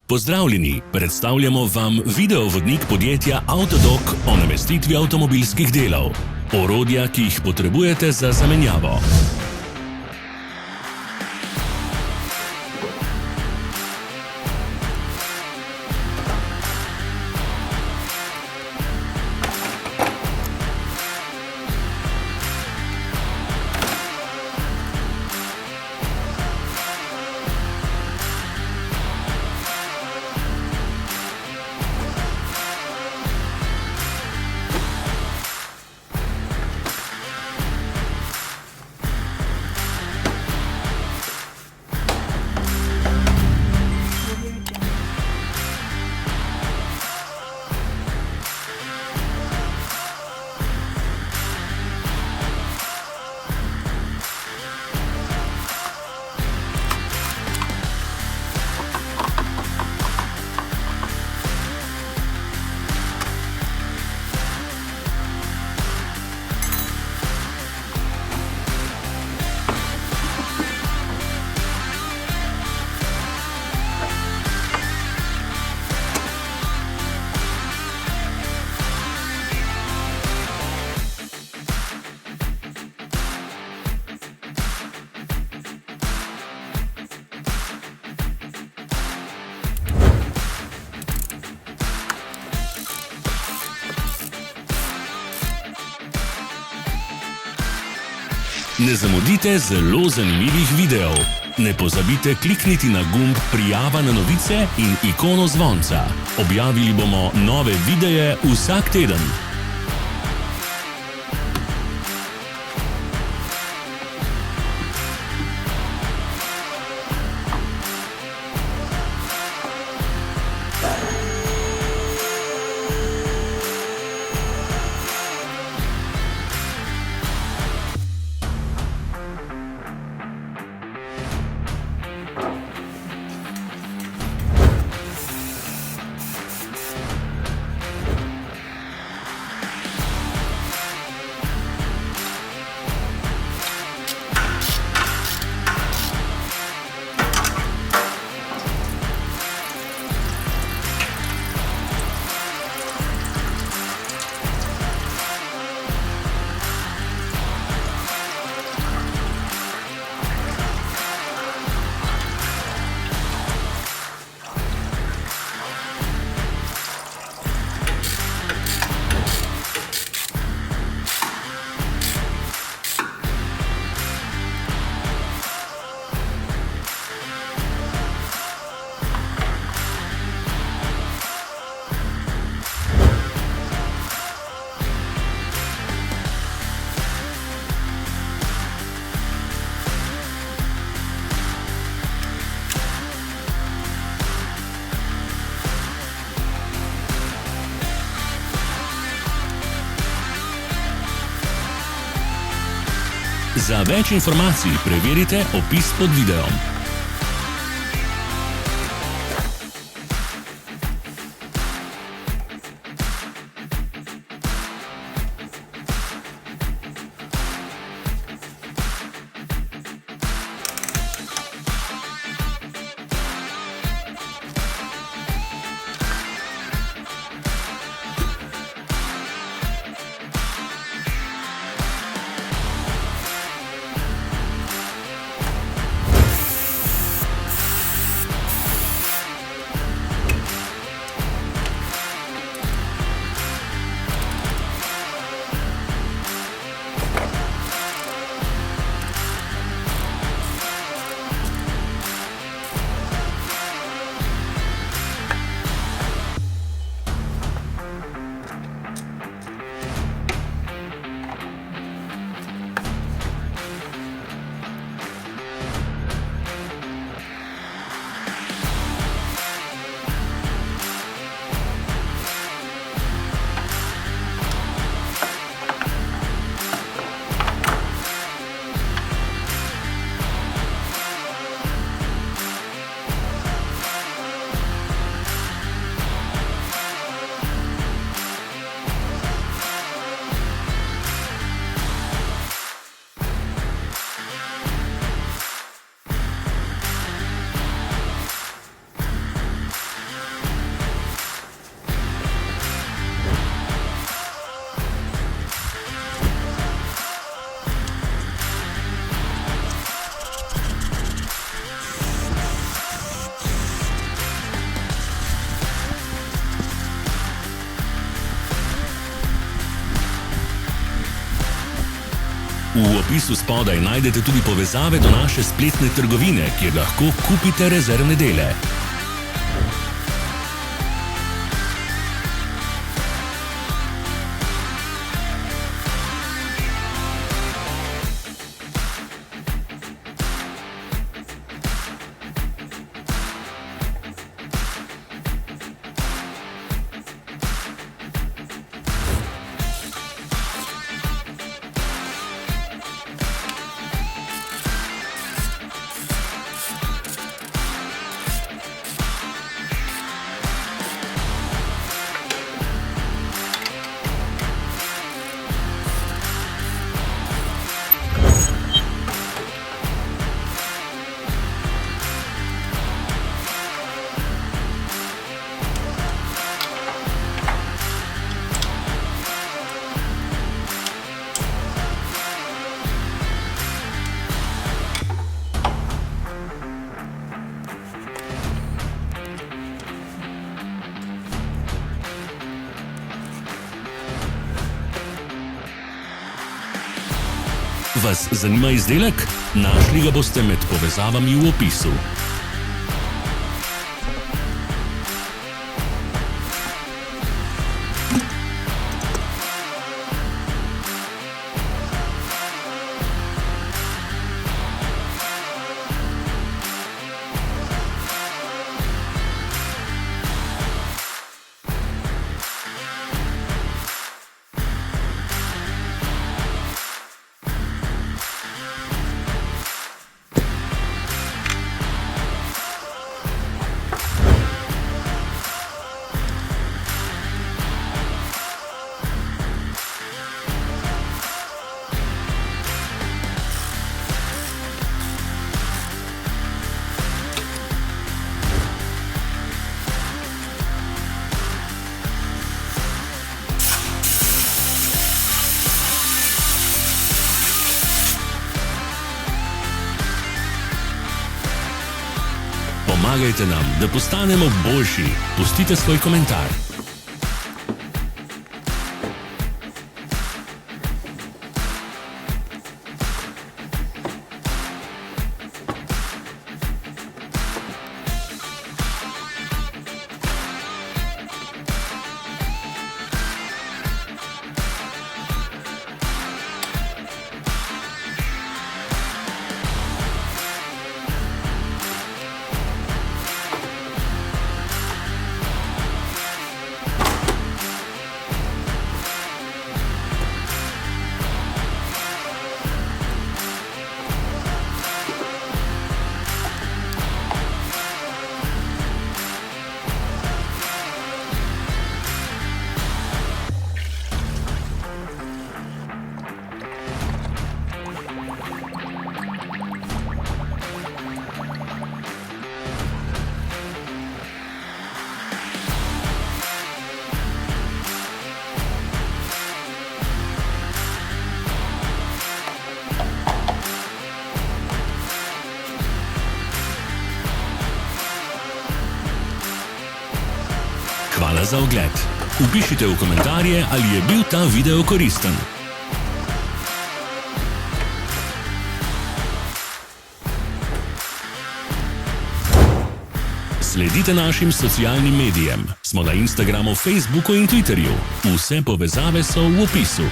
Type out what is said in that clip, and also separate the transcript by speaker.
Speaker 1: Pozdravljeni, predstavljamo vam videovodnik podjetja Avtodok o namestitvi avtomobilskih delov. Orodja, ki jih potrebujete za zamenjavo. Ne zamudite zelo zanimivih videov. Ne pozabite klikniti na gumb Prijava na novice in ikono zvonca. Objavili bomo nove videe vsak teden. Za več informacij preverite opis pod videom. V opisu spodaj najdete tudi povezave do naše spletne trgovine, kjer lahko kupite rezervne dele. Vas zanima izdelek? Našli ga boste med povezavami v opisu. Pomagajte nam, da postanemo boljši. Pustite svoj komentar. Hvala za ogled. Vpišite v komentarje, ali je bil ta video koristen. Sledite našim socialnim medijem. Smo na Instagramu, Facebooku in Twitterju. Vse povezave so v opisu.